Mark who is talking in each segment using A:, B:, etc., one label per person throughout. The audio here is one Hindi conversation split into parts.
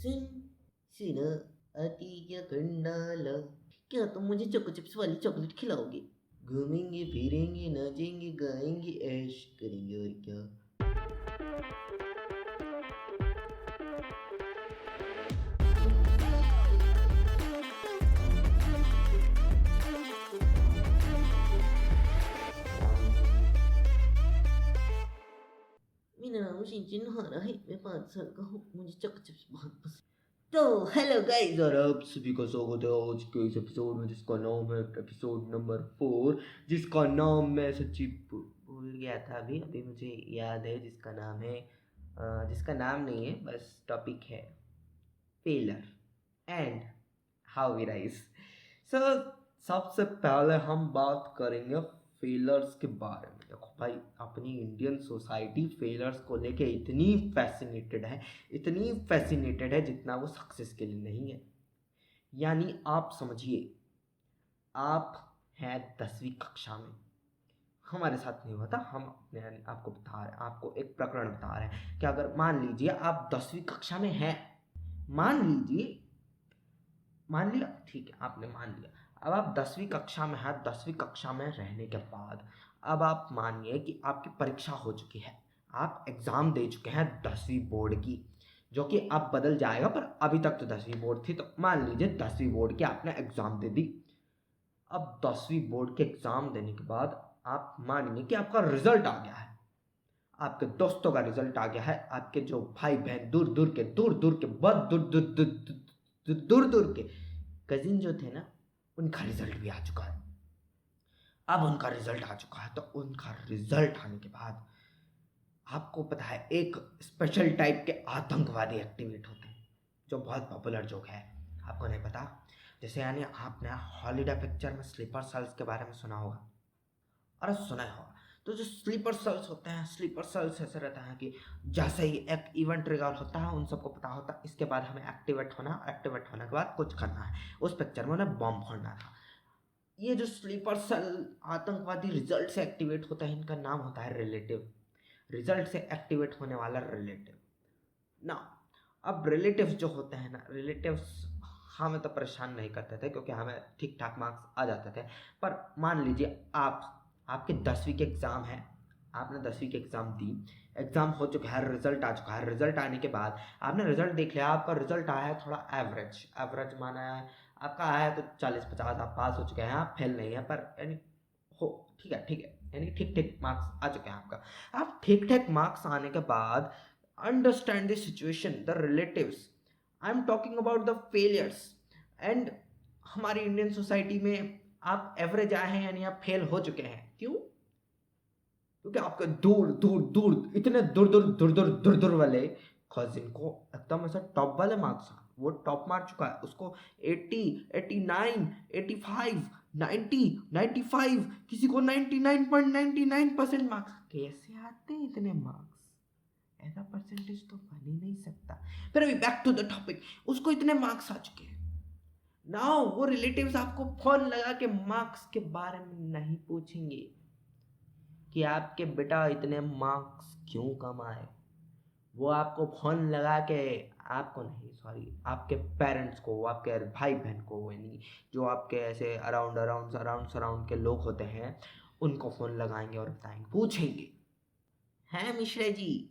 A: सुन सुनो आती क्या करनाला, क्या तुम मुझे चोको चिप्स वाली चॉकलेट खिलाओगे? घूमेंगे फिरेंगे नाचेंगे गाएंगे ऐश करेंगे और क्या। मेरा नाम सिंचन हारा है, मैं 5 साल का हूँ, मुझे चोको चिप्स बहुत पसंद। तो हेलो गाइस, और आप सभी का स्वागत है आज के इस एपिसोड में, जिसका नाम है एपिसोड नंबर 4, जिसका नाम मैं सच्ची भूल गया था। अभी अभी मुझे याद है जिसका नाम है, जिसका नाम नहीं है, बस टॉपिक है failure and how we rise. So सबसे पहले हम बात करेंगे फेलर्स के बारे में। देखो भाई, अपनी इंडियन सोसाइटी फेलर्स को लेके इतनी फैसिनेटेड है जितना वो सक्सेस के लिए नहीं है। यानी आप समझिए, आप हैं 10वीं कक्षा में, हमारे साथ नहीं हुआ था, हम अपने आपको बता रहे हैं, आपको एक प्रकरण बता रहे हैं कि अगर मान लीजिए आप 10वीं कक्षा में हैं, मान लिया, ठीक है, आपने मान लिया। अब आप 10वीं कक्षा में हैं, 10वीं कक्षा में रहने के बाद अब आप मानिए कि आपकी परीक्षा हो चुकी है, आप एग्ज़ाम दे चुके हैं 10वीं बोर्ड की, जो कि अब बदल जाएगा, पर अभी तक तो 10वीं बोर्ड थी। तो मान लीजिए 10वीं बोर्ड की आपने एग्ज़ाम दे दी। अब 10वीं बोर्ड के एग्ज़ाम देने के बाद आप मानिए कि आपका रिजल्ट आ गया है, आपके दोस्तों का रिजल्ट आ गया है, आपके जो भाई बहन दूर दूर के बहुत दूर दूर के कजिन जो थे ना, उनका रिजल्ट भी आ चुका है। अब उनका रिजल्ट आ चुका है, तो उनका रिजल्ट आने के बाद आपको पता है एक स्पेशल टाइप के आतंकवादी एक्टिवेट होते हैं, जो बहुत पॉपुलर जोक है, आपको नहीं पता। जैसे यानी आपने हॉलीडे पिक्चर में स्लीपर सेल्स के बारे में सुना होगा, अरे सुना होगा। तो जो स्लीपर सेल्स होते हैं, स्लीपर सेल्स ऐसे रहता है कि जैसे ही एक इवेंट ट्रिगर होता है, उन सबको पता होता है इसके बाद हमें एक्टिवेट होने के बाद कुछ करना है। उस पिक्चर में उन्हें बॉम्ब फोड़ना था। ये जो स्लीपर सेल आतंकवादी रिजल्ट से एक्टिवेट होता है, इनका नाम होता है रिलेटिव। रिजल्ट से एक्टिवेट होने वाला रिलेटिव ना। अब रिलेटिव्स जो होते हैं ना, रिलेटिव्स हमें तो परेशान नहीं करते थे क्योंकि हमें ठीक ठाक मार्क्स आ जाते थे। पर मान लीजिए आपके 10वीं के एग्ज़ाम है, आपने 10वीं के एग्ज़ाम दी, एग्ज़ाम हो चुका है, रिजल्ट आ चुका है। रिजल्ट आने के बाद आपने रिजल्ट देख लिया, आपका रिजल्ट आया है थोड़ा एवरेज माना है, आपका आया है तो 40-50 आप पास हो चुके हैं, आप फेल नहीं है, पर यानी हो ठीक है, यानी ठीक ठीक मार्क्स आ चुके हैं आपका। आप ठीक ठाक मार्क्स आने के बाद understand the situation, the relatives, I am talking about the failures. And हमारी इंडियन सोसाइटी में आप एवरेज आए हैं यानी आप फेल हो चुके हैं। क्यों? क्योंकि आपके दूर इतने दूर वाले कजिन को एकदम ऐसा टॉप वाले मार्क्स, वो टॉप मार चुका है, उसको 80, 89, 85, 90, 95, किसी को 99.99% मार्क्स। कैसे आते हैं इतने मार्क्स? ऐसा परसेंटेज तो बन ही नहीं सकता। फिर अभी बैक टू द टॉपिक, उसको इतने मार्क्स आ चुके हैं। नाउ वो रिलेटिव्स आपको फोन लगा के मार्क्स के बारे में नहीं पूछेंगे कि आपके बेटा इतने मार्क्स क्यों कम आए। वो आपको फोन लगा के, आपको नहीं, सॉरी, आपके पेरेंट्स को, आपके भाई बहन को, यानी जो आपके ऐसे अराउंड के लोग होते हैं, उनको फ़ोन लगाएंगे और बताएंगे, पूछेंगे, हैं मिश्रा जी,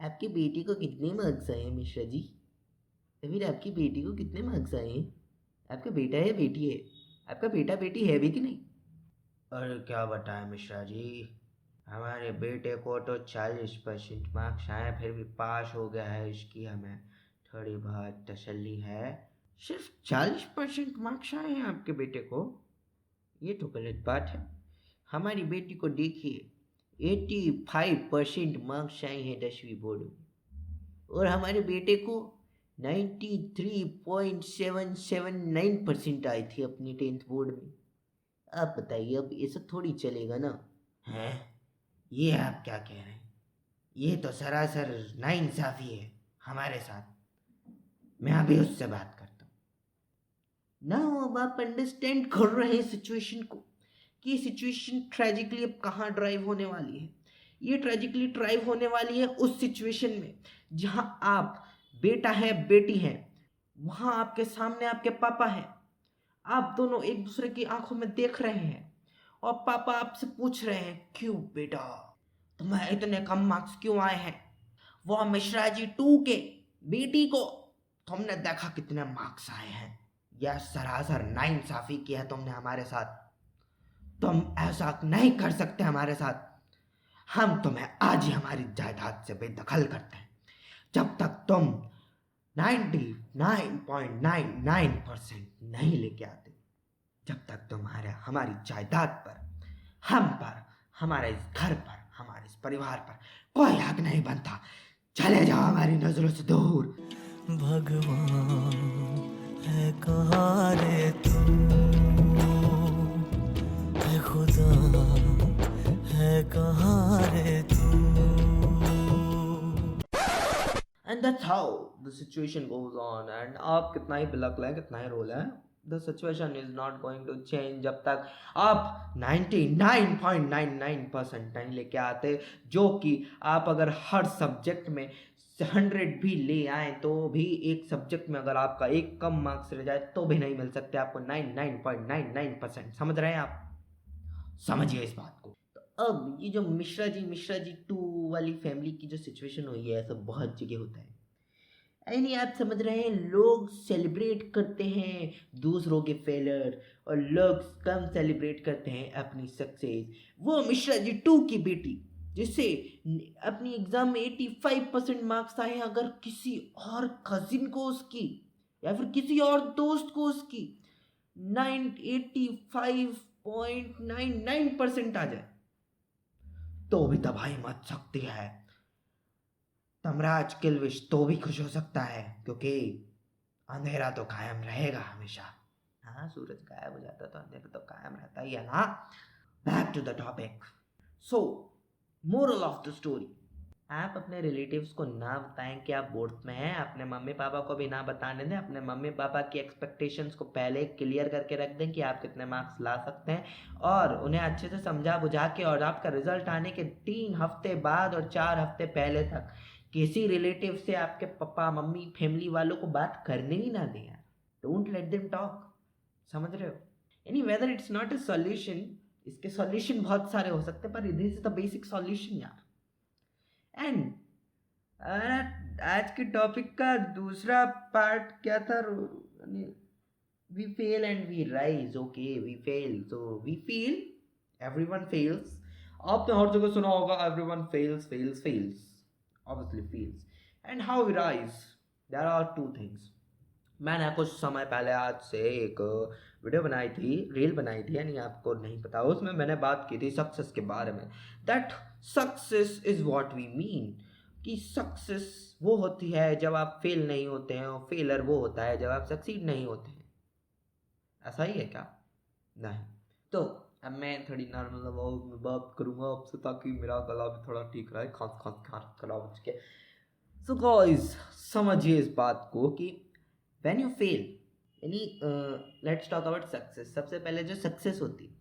A: आपकी बेटी को कितने मार्क्स आए हैं मिश्रा जी? तो फिर आपकी बेटी को कितने मार्क्स आए हैं? आपका बेटा है बेटी है? आपका बेटा बेटी है भी कि नहीं? अरे क्या बताएं मिश्रा जी, हमारे बेटे को तो 40% मार्क्स आए, फिर भी पास हो गया है, इसकी हमें थोड़ी बहुत तसल्ली है। सिर्फ 40% मार्क्स आए हैं आपके बेटे को? ये तो गलत बात है। हमारी बेटी को देखिए, 85% मार्क्स आए हैं 10वीं बोर्ड में, और हमारे बेटे को 93.779% आई थी अपनी 10th बोर्ड में। आप बताइए, अब ये सब थोड़ी चलेगा ना। हैं? ये आप क्या कह रहे हैं? ये तो सरासर नाइंसाफ़ी है हमारे साथ। मैं अभी उससे बात करता हूँ ना। अब आप अंडरस्टैंड कर रहे हैं सिचुएशन को, कि सिचुएशन ट्रेजिकली अब कहाँ ड्राइव होने वाली है। ये ट्रेजिकली ड्राइव होने वाली है उस सिचुएशन में जहाँ आप बेटा है बेटी है, वहां आपके सामने आपके पापा हैं, आप दोनों एक दूसरे की आंखों में देख रहे हैं और पापा आपसे पूछ रहे हैं, क्यों बेटा तुम्हें इतने कम मार्क्स क्यों आए हैं? वो मिश्रा जी 2 के बेटी को तुमने देखा कितने मार्क्स आए हैं? यह सरासर नाइंसाफी की है तुमने हमारे साथ। तुम ऐसा नहीं कर सकते हमारे साथ। हम तुम्हें आज ही हमारी जायदाद से बेदखल करते हैं जब तक तुम 99.99% नहीं लेके आते। जब तक तुम्हारे हमारी जायदाद पर, हम पर, हमारे इस घर पर, हमारे इस परिवार पर कोई हक नहीं बनता। चले जाओ हमारी नजरों से दूर।
B: भगवान है कहाँ रे तू, है खुदा है कहाँ रे तू।
A: And that's how the situation goes on. And आप कितना ही बिलक लें, कितना ही रो लें, the situation is not going to change जब तक आप 99.99% नहीं लेके आते। जो कि आप अगर हर सब्जेक्ट में 100 भी ले आए तो भी एक सब्जेक्ट में अगर आपका एक कम मार्क्स रह जाए तो भी नहीं मिल सकते आपको 99.99%। समझ रहे हैं आप? समझिए इस बात को। तो अब ये जो मिश्रा जी 2 वाली फैमिली की जो सिचुएशन हुई है, ऐसा बहुत जगह होता है। यानी आप समझ रहे हैं, लोग सेलिब्रेट करते हैं दूसरों के फेलियर और लोग कम सेलिब्रेट करते हैं अपनी सक्सेस। वो मिश्रा जी 2 की बेटी जिसे अपनी एग्जाम में 85% मार्क्स आए हैं, अगर किसी और कजिन को उसकी या फिर किसी और दोस्त को उसकी 85.99% आ जाए तो भी तबाही मच सकती है। तमराज किल्विश तो भी खुश हो सकता है क्योंकि अंधेरा तो कायम रहेगा हमेशा। हाँ, सूरज गायब हो जाता तो अंधेरा तो कायम रहता ही है ना। Back to the topic. So moral of the story, आप अपने रिलेटिव्स को ना बताएं कि आप बोर्ड में हैं। अपने मम्मी पापा को भी ना बताने दें। अपने मम्मी पापा की एक्सपेक्टेशंस को पहले क्लियर करके रख दें कि आप कितने मार्क्स ला सकते हैं, और उन्हें अच्छे से समझा बुझा के, और आपका रिजल्ट आने के 3 हफ्ते बाद और 4 हफ्ते पहले तक किसी रिलेटिव से आपके पापा मम्मी फैमिली वालों को बात करने ही ना दें यार। Don't let them talk. समझ रहे हो? यानी whether it's not a solution, इसके सॉल्यूशन बहुत सारे हो सकते हैं पर this is the basic solution यार। एंड आज के टॉपिक का दूसरा पार्ट क्या था? We fail and we rise. Okay, we fail तो वी फील, एवरीवन फेल्स। आपने हर जगह सुना होगा everyone fails fails fails, obviously feels, and how we rise. There are two things. मैंने कुछ समय पहले आज से एक वीडियो बनाई थी, रील बनाई थी, यानी आपको नहीं पता, उसमें मैंने बात की थी सक्सेस के बारे में। That success is what we mean, कि सक्सेस वो होती है जब आप फेल नहीं होते हैं, और फेलर वो होता है जब आप सक्सीड नहीं होते हैं। ऐसा ही है क्या? नहीं। तो अब मैं थोड़ी नॉर्मल आवाज में बात करूंगा आपसे ताकि मेरा गला भी थोड़ा ठीक रहे, खांस खांस खांस गला बच के। सो गाइस, समझिए इस बात को कि व्हेन यू फेल, यानी लेट्स टॉक अबाउट सक्सेस। सबसे पहले जो सक्सेस होती है,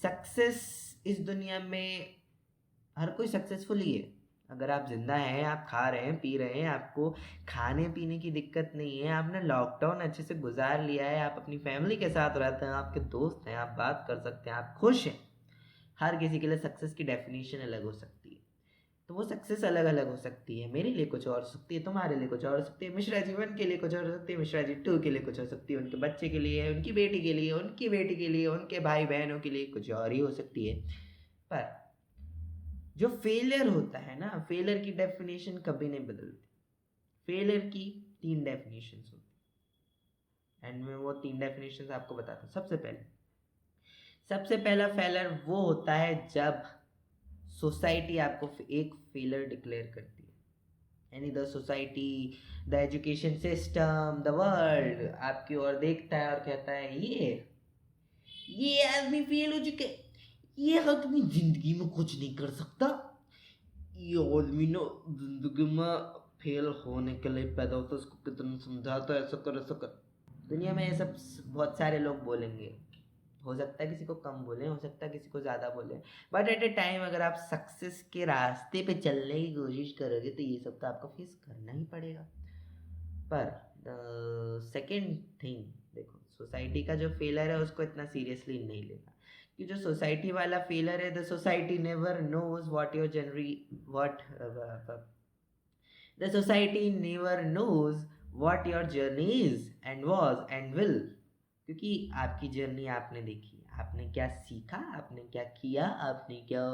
A: सक्सेस इस दुनिया में हर कोई सक्सेसफुल ही है। अगर आप जिंदा हैं, आप खा रहे हैं पी रहे हैं, आपको खाने पीने की दिक्कत नहीं है, आपने लॉकडाउन अच्छे से गुजार लिया है, आप अपनी फैमिली के साथ रहते हैं, आपके दोस्त हैं, आप बात कर सकते हैं, आप खुश हैं। हर किसी के लिए सक्सेस की डेफिनेशन अलग हो सकती है। तो वो सक्सेस अलग अलग हो सकती है। मेरे लिए कुछ और हो सकती है, तुम्हारे लिए कुछ और हो सकती है, मिश्रा जी 1 के लिए कुछ और हो सकती है, मिश्रा जी 2 के लिए कुछ हो सकती है, उनके बच्चे के लिए, उनकी बेटी के लिए, उनकी बेटी के लिए, उनके भाई बहनों के लिए कुछ और ही हो सकती है। पर जो फेलियर होता है ना, फेलियर की डेफिनेशन कभी नहीं बदलती। फेलियर की 3 डेफिनेशंस होती, एंड मैं वो 3 डेफिनेशंस आपको बताता हूँ। सबसे पहला फेलियर वो होता है जब सोसाइटी आपको एक फेलियर डिक्लेयर करती है, यानी the society, the education system, the world आपकी ओर देखता है और कहता है ये आदमी फेल हो चुके, ये आदमी जिंदगी में कुछ नहीं कर सकता, ये आदमी ना जिंदगी में फेल होने के लिए पैदा होता है, उसको कितना समझाता है ऐसा कर ऐसा कर। दुनिया में ये सब बहुत सारे लोग बोलेंगे, हो सकता है किसी को कम बोले, हो सकता है किसी को ज़्यादा बोले, बट एट ए टाइम अगर आप सक्सेस के रास्ते पे चलने की कोशिश करोगे तो ये सब तो आपको फेस करना ही पड़ेगा। पर सेकेंड थिंग, देखो सोसाइटी का जो फेलर है उसको इतना सीरियसली नहीं लेना, कि जो सोसाइटी वाला फेलर है, the society never knows what your जनरी what the society never knows what your journey is and was and will, क्योंकि आपकी जर्नी आपने देखी, आपने क्या सीखा, आपने क्या किया, आपने क्या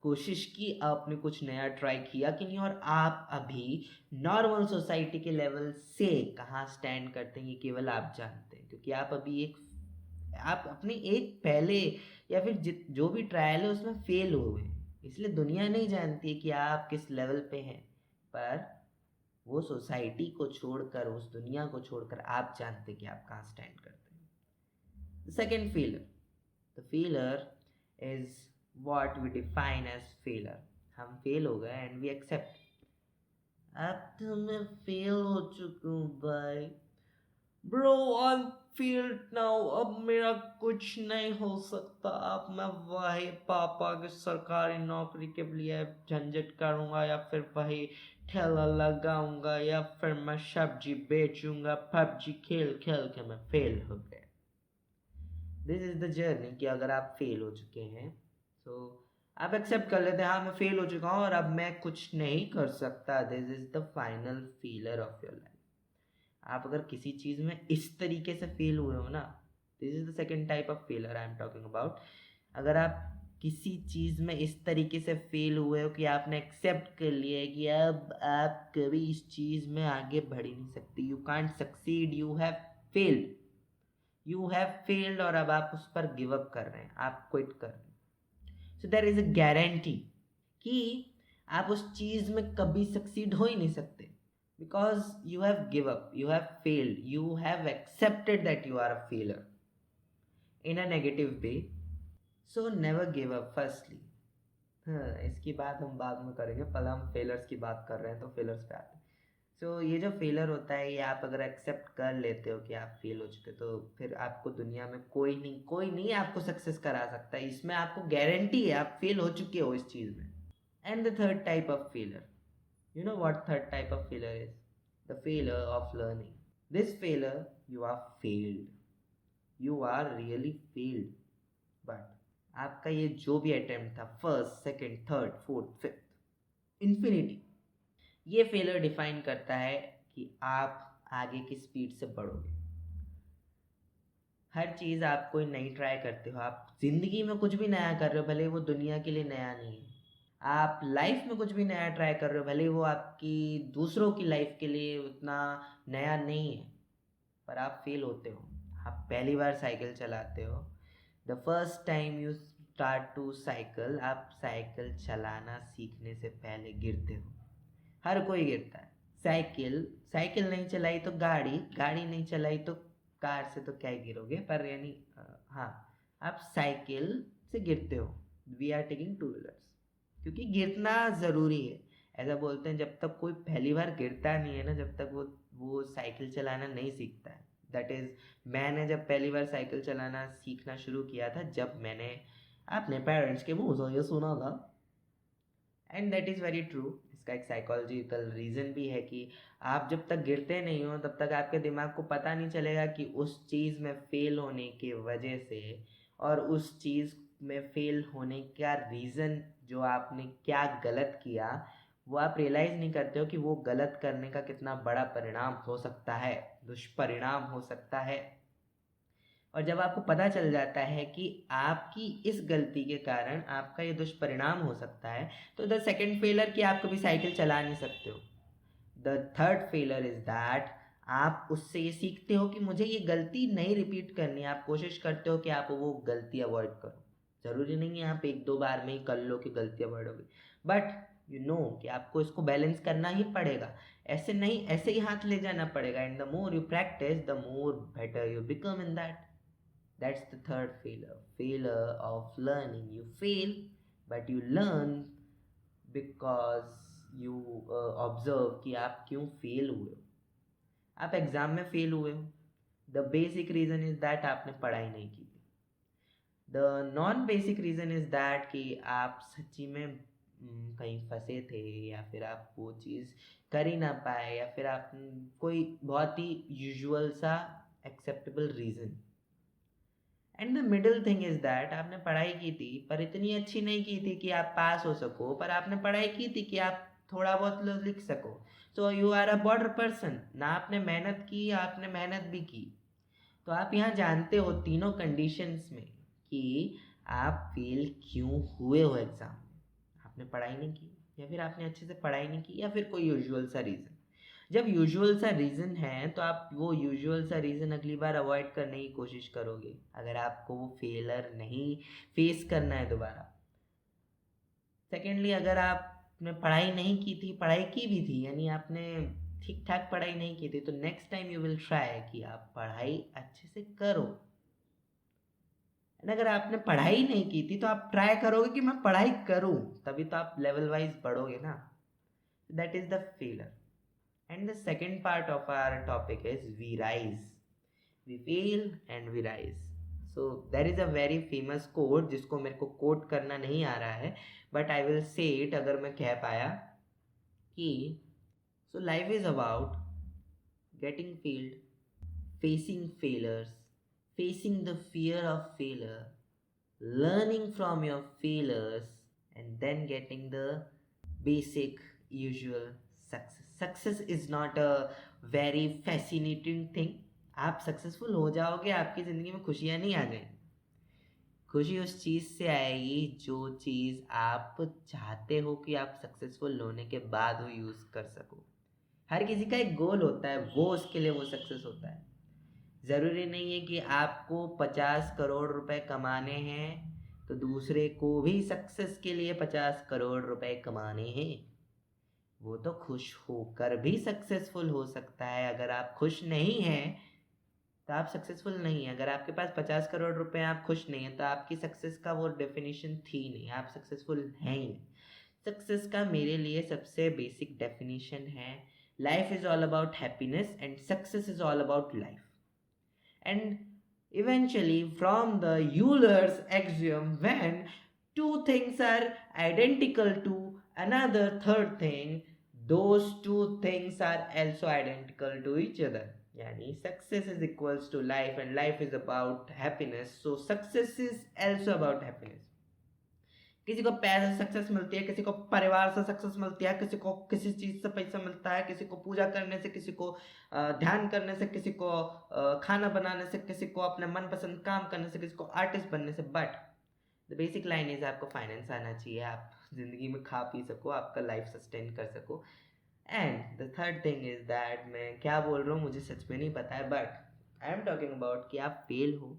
A: कोशिश की, आपने कुछ नया ट्राई किया कि नहीं, और आप अभी नॉर्मल सोसाइटी के लेवल से कहाँ स्टैंड करते हैं ये केवल आप जानते हैं, क्योंकि आप अभी आप अपने एक पहले या फिर जो भी ट्रायल है उसमें फेल हो गए, इसलिए दुनिया नहीं जानती है कि आप किस लेवल पे हैं, पर वो सोसाइटी को छोड़कर, उस दुनिया को छोड़कर आप जानते कि आप कहाँ स्टैंड करते हैं। Second failure, the failure is what we define as failure, हम फेल हो गए एंड वी एक्सेप्ट, अब तो मैं फेल हो चुका हूँ भाई, bro I am failed now, अब मेरा कुछ नहीं हो सकता, अब मैं वही पापा की सरकारी नौकरी के लिए झंझट करूँगा, या फिर वही ठेला लगाऊंगा, या फिर मैं सब्जी बेचूंगा, पबजी खेल खेल के मैं फेल हो गया। दिस इज द जर्नी, कि अगर आप फेल हो चुके हैं तो आप एक्सेप्ट कर लेते हैं, हाँ मैं फेल हो चुका हूँ और अब मैं कुछ नहीं कर सकता। This is the final failure of your life. आप अगर किसी चीज़ में इस तरीके से फेल हुए हो ना, this is the second type of failure I am talking about. अगर आप किसी चीज़ में इस तरीके से फेल हुए हो कि आपने एक्सेप्ट कर लिया है कि अब आप कभी इस चीज़ में आगे बढ़ ही नहीं सकते, you can't succeed, you have failed, you have failed, और अब आप उस पर गिव अप कर रहे हैं, आप क्विट कर रहे हैं। So there is a guarantee कि आप उस चीज़ में कभी सक्सीड हो ही नहीं सकते, because you have give up, you have failed, you have accepted that you are a failure in a negative way. So never give up firstly. इसकी बात हम बाद में करेंगे, पहले हम फेलर्स की बात कर रहे हैं तो फेलर्स पे आते हैं। सो ये जो फेलर होता है, ये आप अगर एक्सेप्ट कर लेते हो कि आप फेल हो चुके, तो फिर आपको दुनिया में कोई नहीं आपको सक्सेस करा सकता है, इसमें आपको गारंटी है, आप फेल हो चुके हो इस चीज़ में। And the third type of failure, you know what third type of failure is? The failure of learning. This failure, you are failed, you are really failed, but आपका ये जो भी अटेम्प्ट था, first second third fourth fifth, infinity, ये फेलर डिफाइन करता है कि आप आगे की स्पीड से बढ़ोगे। हर चीज़ आप कोई नई ट्राई करते हो, आप जिंदगी में कुछ भी नया कर रहे हो, भले वो दुनिया के लिए नया नहीं है, आप लाइफ में कुछ भी नया ट्राई कर रहे हो, भले वो आपकी दूसरों की लाइफ के लिए उतना नया नहीं है, पर आप फेल होते हो। आप पहली बार साइकिल चलाते हो, the first time you start to cycle, आप साइकिल चलाना सीखने से पहले गिरते हो, हर कोई गिरता है। साइकिल नहीं चलाई तो गाड़ी नहीं चलाई तो कार से तो क्या ही गिरोगे, पर यानी हाँ, आप साइकिल से गिरते हो। We are taking two wheelers, क्योंकि गिरना ज़रूरी है। ऐसा बोलते हैं, जब तक कोई पहली बार गिरता नहीं है ना, जब तक वो साइकिल चलाना नहीं सीखता है। दैट इज़, मैंने जब पहली बार साइकिल चलाना सीखना शुरू किया था, जब मैंने अपने पेरेंट्स के मुँह से ये सुना था, and that is very true. इसका एक साइकोलॉजिकल रीज़न भी है कि आप जब तक गिरते नहीं हो तब तक आपके दिमाग को पता नहीं चलेगा कि उस चीज़ में फ़ेल होने की वजह से, और उस चीज़ में फ़ेल होने का रीज़न, जो आपने क्या गलत किया, वो आप रियलाइज़ नहीं करते हो कि वो गलत करने का कितना बड़ा परिणाम हो सकता है, दुष्परिणाम हो सकता है। और जब आपको पता चल जाता है कि आपकी इस गलती के कारण आपका ये दुष्परिणाम हो सकता है, तो द सेकेंड फेलर कि आप कभी साइकिल चला नहीं सकते हो। The third failure is that आप उससे ये सीखते हो कि मुझे ये गलती नहीं रिपीट करनी है, आप कोशिश करते हो कि आप वो गलती अवॉइड करो। ज़रूरी नहीं है आप एक दो बार में ही कर लो कि गलती अवॉइड होगी, बट यू नो कि आपको इसको बैलेंस करना ही पड़ेगा, ऐसे नहीं, ऐसे ही हाथ ले जाना पड़ेगा। And the more you practice, the more better you become in that. That's the third failure. Failure of learning. You fail, but you learn because you observe कि आप क्यों फेल हुए हो। आप एग्ज़ाम में फेल हुए हो, the basic reason is that आपने पढ़ाई नहीं की। The non basic reason is that कि आप सच्ची में कहीं फंसे थे, या फिर आप वो चीज़ कर ही ना पाए, या फिर आप कोई बहुत ही यूजुअल सा acceptable reason. And the middle thing is that आपने पढ़ाई की थी पर इतनी अच्छी नहीं की थी कि आप पास हो सको, पर आपने पढ़ाई की थी कि आप थोड़ा बहुत लिख सको। So you are a border person, ना आपने मेहनत की, आपने मेहनत भी की। तो आप यहाँ जानते हो तीनों कंडीशंस में कि आप फेल क्यों हुए हो एग्ज़ाम में। आपने पढ़ाई नहीं की, या फिर आपने अच्छे से पढ़ाई नहीं की, या फिर कोई यूजुअल सा रीज़न। जब यूजुअल सा रीज़न है तो आप वो यूजुअल सा रीज़न अगली बार अवॉइड करने की कोशिश करोगे, अगर आपको वो फेलर नहीं फेस करना है दोबारा। सेकेंडली, अगर आपने पढ़ाई नहीं की थी, पढ़ाई की भी थी यानी आपने ठीक ठाक पढ़ाई नहीं की थी, तो next time you will try कि आप पढ़ाई अच्छे से करो। एंड अगर आपने पढ़ाई नहीं की थी तो आप ट्राई करोगे कि मैं पढ़ाई करूं, तभी तो आप लेवल वाइज बढ़ोगे ना। That is the failure. And the second part of our topic is we rise. We fail and we rise. So there is a very famous quote जिसको मेरे को कोट करना नहीं आ रहा है, but I will say it अगर मैं कह पाया कि so life is about getting failed, facing failures, facing the fear of failure, learning from your failures, and then getting the basic usual success. Success is not a very fascinating thing. आप सक्सेसफुल हो जाओगे, आपकी ज़िंदगी में खुशियाँ नहीं आ जाएंगी। खुशी उस चीज़ से आएगी जो चीज़ आप चाहते हो कि आप सक्सेसफुल होने के बाद वो यूज़ कर सको। हर किसी का एक गोल होता है, वो उसके लिए वो सक्सेस होता है। ज़रूरी नहीं है कि आपको 50 करोड़ रुपए कमाने हैं तो दूसरे को भी सक्सेस के लिए 50 करोड़ रुपए कमाने हैं। वो तो खुश होकर भी सक्सेसफुल हो सकता है। अगर आप खुश नहीं हैं तो आप सक्सेसफुल नहीं हैं। अगर आपके पास 50 करोड़ रुपए आप खुश नहीं हैं तो आपकी सक्सेस का वो डेफिनेशन थी नहीं, आप सक्सेसफुल हैं ही नहीं। सक्सेस का मेरे लिए सबसे बेसिक डेफिनेशन है, life is all about happiness and success is all about life. And eventually, from the Euler's axiom, when two things are identical to another third thing, those two things are also identical to each other. Yani success is equals to life and life is about happiness. So success is also about happiness. किसी को पैसे से सक्सेस मिलती है, किसी को परिवार से सक्सेस मिलती है, किसी को किसी चीज़ से पैसा मिलता है, किसी को पूजा करने से, किसी को ध्यान करने से, किसी को खाना बनाने से, किसी को अपने मनपसंद काम करने से, किसी को आर्टिस्ट बनने से। But the basic line is आपको फाइनेंस आना चाहिए, आप ज़िंदगी में खा पी सको, आपका लाइफ सस्टेन कर सको। And the third thing is that, मैं क्या बोल रहा हूँ मुझे सच में नहीं पता है, but I am talking about कि आप फेल हो।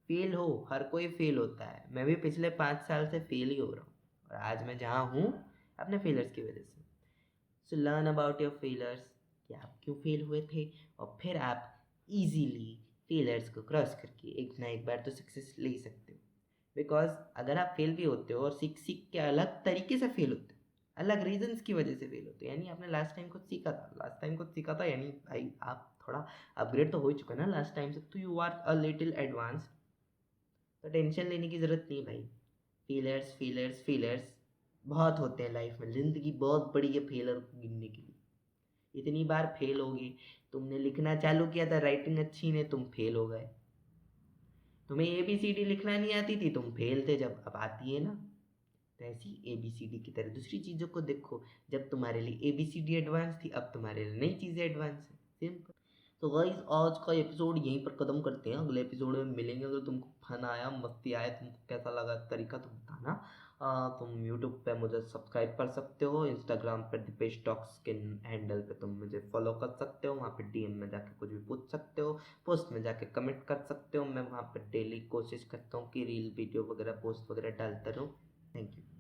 A: फेल हो, हर कोई फेल होता है। मैं भी पिछले 5 साल से फेल ही हो रहा हूँ, और आज मैं जहाँ हूँ अपने फेलर्स की वजह से। So learn about your failures, कि आप क्यों फेल हुए थे, और फिर आप इजीली फेलर्स को क्रॉस करके एक ना एक बार तो सक्सेस ले ही सकते हो। बिकॉज अगर आप फेल भी होते हो और सीख सीख के अलग तरीके से फेल होते हो, अलग रीजंस की वजह से फेल होते हो, यानी आपने लास्ट टाइम कुछ सीखा था, यानी भाई आप थोड़ा अपग्रेड तो हो ही चुका ना लास्ट टाइम से, तो you are a little advance. तो टेंशन लेने की ज़रूरत नहीं भाई। फेलर्स फेलर्स फेलर्स बहुत होते हैं लाइफ में, ज़िंदगी बहुत बड़ी है फेलर गिनने के लिए। इतनी बार फेल होगी, तुमने लिखना चालू किया था, राइटिंग अच्छी नहीं, तुम फेल हो गए। तुम्हें ABCD लिखना नहीं आती थी, तुम फेल थे, जब अब आती है ना। तो ऐसी ABCD की तरह दूसरी चीज़ों को देखो, जब तुम्हारे लिए ABCD एडवांस थी, अब तुम्हारे लिए नई चीज़ें एडवांस है, सिंपल। तो गाइस आज का एपिसोड यहीं पर ख़त्म करते हैं, अगले एपिसोड में मिलेंगे। अगर तुमको फन आया, मस्ती आया, तुमको कैसा लगा तरीका तो बताना। तुम यूट्यूब पे मुझे सब्सक्राइब कर सकते हो, इंस्टाग्राम पर दीपेश टॉक्स के हैंडल पे तुम मुझे फॉलो कर सकते हो, वहाँ पे DM में जाके कुछ भी पूछ सकते हो, पोस्ट में जाके कमेंट कर सकते हो। मैं वहाँ पर डेली कोशिश करता हूँ कि रील वीडियो वगैरह पोस्ट वगैरह डालता रहूँ। Thank you.